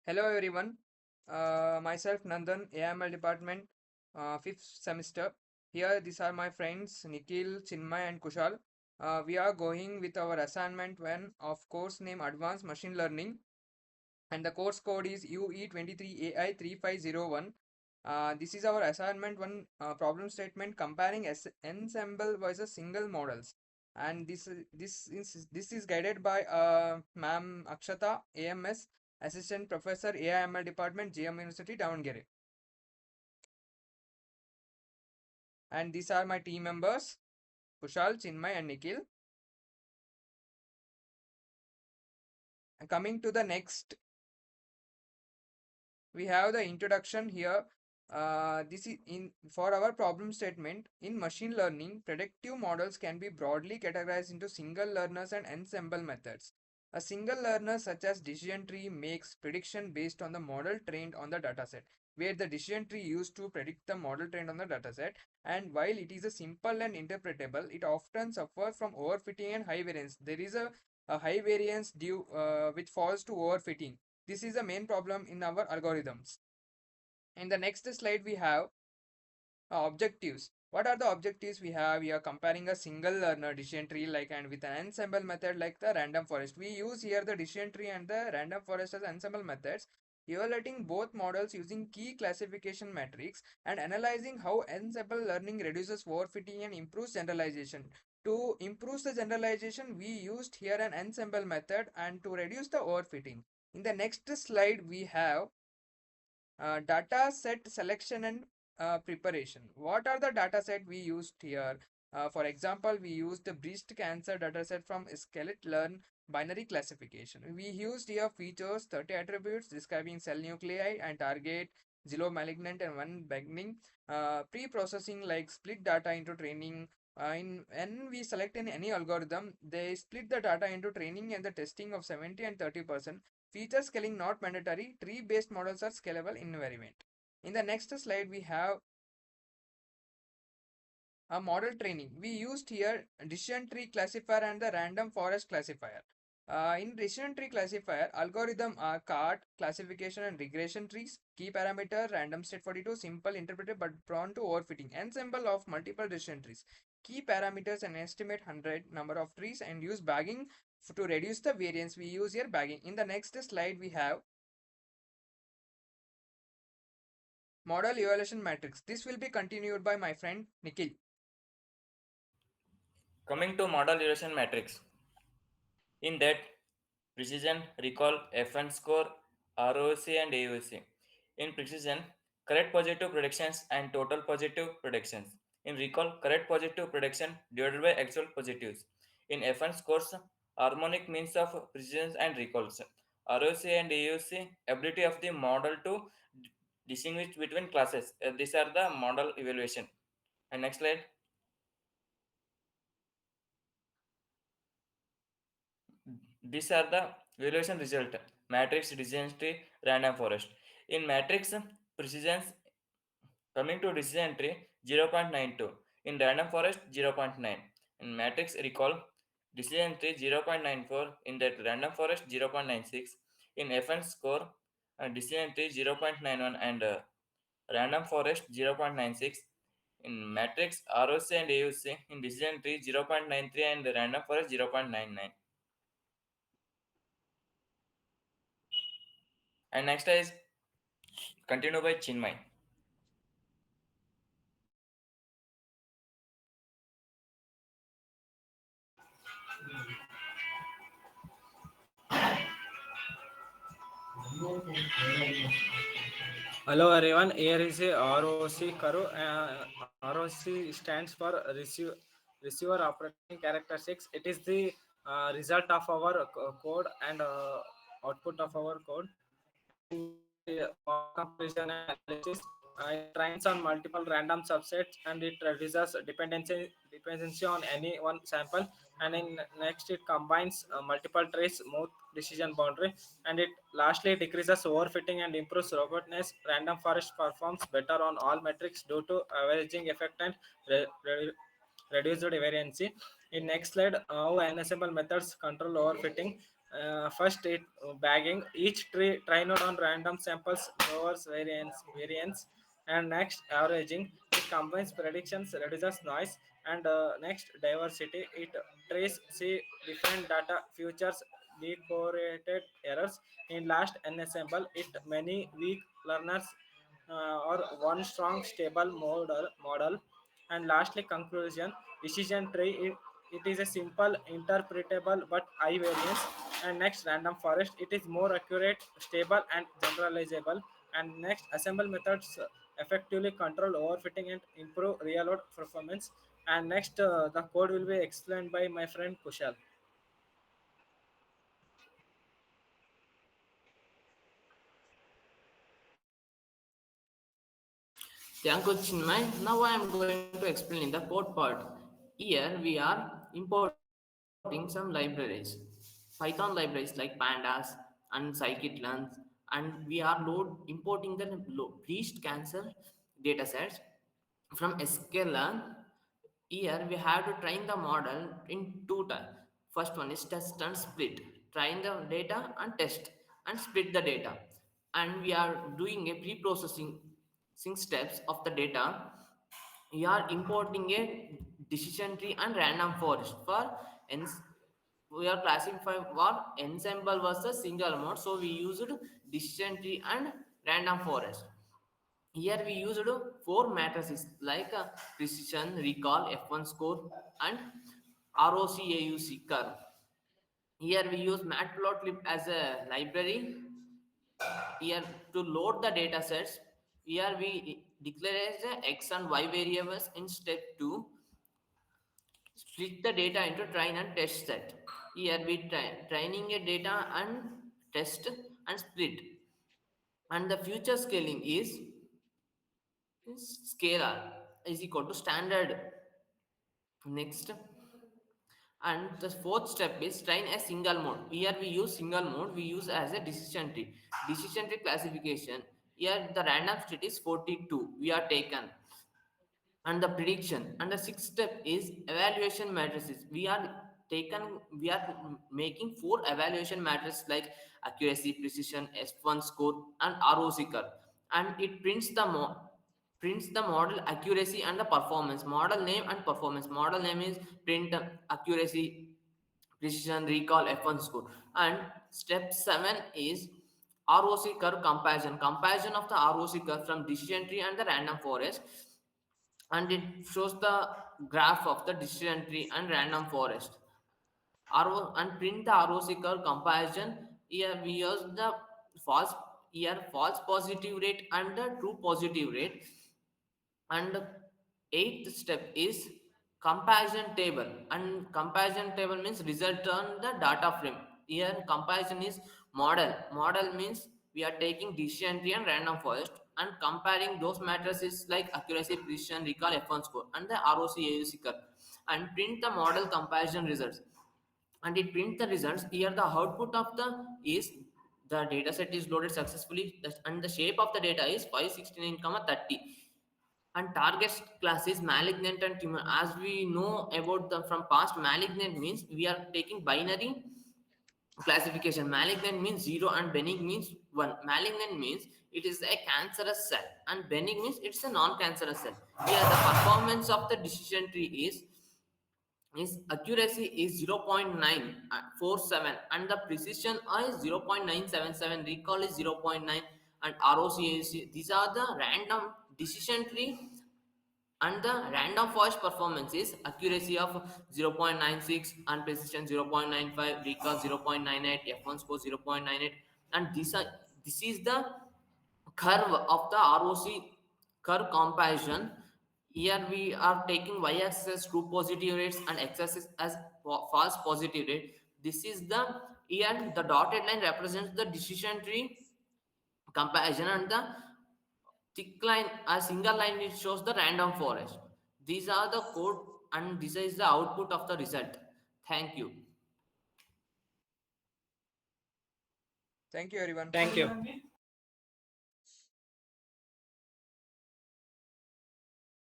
Hello everyone, myself Nandan, AML department, 5th semester. Here, these are my friends Nikhil, Chinmay, and Kushal. We are going with our assignment one of course name Advanced Machine Learning, and the course code is UE23AI3501. This is our assignment one problem statement comparing ensemble versus single models, and this is guided by Ma'am Akshata, AMS, Assistant Professor, AIML Department, GM University, Davangere. And these are my team members, Kushal, Chinmay, and Nikhil. And coming to the next, we have the introduction here. This is in for our problem statement. In machine learning, predictive models can be broadly categorized into single learners and ensemble methods. A single learner, such as decision tree, makes prediction based on the model trained on the dataset, where the decision tree used to predict the model trained on the dataset. And while it is a simple and interpretable, it often suffers from overfitting and high variance. There is a high variance due which falls to overfitting. This is the main problem in our algorithms. In the next slide, we have objectives. What are the objectives we have? We are comparing a single learner decision tree like and with an ensemble method like the random forest. We use here the decision tree and the random forest as ensemble methods, evaluating both models using key classification metrics and analyzing how ensemble learning reduces overfitting and improves generalization. To improve the generalization, we used here an ensemble method and to reduce the overfitting. In the next slide, we have data set selection and preparation. What are the data set we used here? For example, we used the breast cancer dataset from Skeletal binary classification. We used here features, 30 attributes describing cell nuclei and target, 0 malignant and 1 benign. Pre-processing like split data into training. When we select in any algorithm, they split the data into training and the testing of 70 and 30%. Feature scaling not mandatory. Tree-based models are scalable invariant. In the next slide, we have a model training. We used here decision tree classifier and the random forest classifier. In decision tree classifier, algorithm are cart, classification and regression trees. Key parameter, random state 42, simple interpreted but prone to overfitting. Ensemble of multiple decision trees. Key parameters and estimate 100 number of trees and use bagging to reduce the variance. We use here bagging. In the next slide, we have model evaluation matrix. This will be continued by my friend Nikhil. Coming to model evaluation matrix, in that precision, recall, FN score, ROC and AUC. In precision, correct positive predictions and total positive predictions. In recall, correct positive prediction divided by actual positives. In FN scores, harmonic means of precision and recalls. ROC and AUC, ability of the model to distinguish between classes. These are the model evaluation. And next slide. These are the evaluation result. Matrix, decision tree, random forest. In matrix, precision coming to decision tree 0.92. In random forest 0.9. In matrix recall, decision tree 0.94. In that random forest 0.96. In FN score, decision tree 0.91 and random forest 0.96. In matrix ROC and AUC, in decision tree 0.93 and random forest 0.99. And next is continue by Chinmay. Hello everyone, here is a ROC curve. ROC stands for receiver operating characteristics. It is the result of our code and output of our code. For comparison and analysis, it trains on multiple random subsets and it reduces dependency on any one sample. And in next, it combines multiple trace, smooth decision boundary, and it lastly decreases overfitting and improves robustness. Random forest performs better on all metrics due to averaging effect and re- re- reduced variance. In next slide, how ensemble methods control overfitting. First, it bagging each tree trained on random samples lowers variance, and next averaging. It combines predictions, reduces noise, and next diversity. It trace see different data futures, decorrelated errors. In last ensemble, it many weak learners or one strong stable model. And lastly conclusion, decision tree, it is a simple interpretable but high variance. And next random forest, it is more accurate, stable and generalizable. And next assemble methods effectively control overfitting and improve real world performance. And next the code will be explained by my friend Kushal. Thank you, Chinmay. Now I am going to explain the code part. Here we are importing some libraries, Python libraries like pandas and scikit-learns, and we are importing the breast cancer datasets from sklearn. Here we have to train the model in two types. First one is test and split. Train the data and test and split the data. And we are doing a pre-processing steps of the data. We are importing a decision tree and random forest for ens. We are classifying for ensemble versus single mode. So we used decision tree and random forest. Here we used four matrices like precision, recall, F1 score, and ROCAUC curve. Here we use matplotlib as a library. Here to load the data sets. Here we declare the x and y variables in step 2. Split the data into train and test set. Here we training a data and test and split. And the future scaling is scalar is equal to standard. Next, and the fourth step is train a single mode. Here we use single mode, we use as a decision tree. Decision tree classification. Here the random state is 42 we are taken. And the prediction, and the sixth step is evaluation matrices. We are making four evaluation matrices like accuracy, precision, S1 score, and ROC curve. And it prints the model accuracy and the performance. Model name and performance. Model name is print accuracy, precision, recall, F1 score. And step 7 is ROC curve comparison. Comparison of the ROC curve from decision tree and the random forest. And it shows the graph of the decision tree and random forest. And print the ROC curve comparison. Here we use the false false positive rate and the true positive rate. And eighth step is comparison table. And comparison table means result on the data frame. Here comparison is model means we are taking decision tree and random forest and comparing those matrices like accuracy, precision, recall, F1 score, and the ROC AUC curve, and print the model comparison results. And it prints the results. Here the output of the is the data set is loaded successfully, and the shape of the data is 569, 30. And target class is malignant and tumor. As we know about the from past, malignant means we are taking binary classification. Malignant means 0 and benign means 1. Malignant means it is a cancerous cell, and benign means it's a non-cancerous cell. Here the performance of the decision tree is accuracy is 0.947, and the precision is 0.977, recall is 0.9, and ROC is, these are the random decision tree. And the random forest performance is accuracy of 0.96 and precision 0.95, recall 0.98, F1 score 0.98. And this is the curve of the ROC curve comparison. Here we are taking y-axis true positive rates and x-axis as false positive rate. This is the here the dotted line represents the decision tree comparison, and the thick line, a single line, it shows the random forest. These are the code, and this is the output of the result. Thank you. Thank you, everyone. Thank you.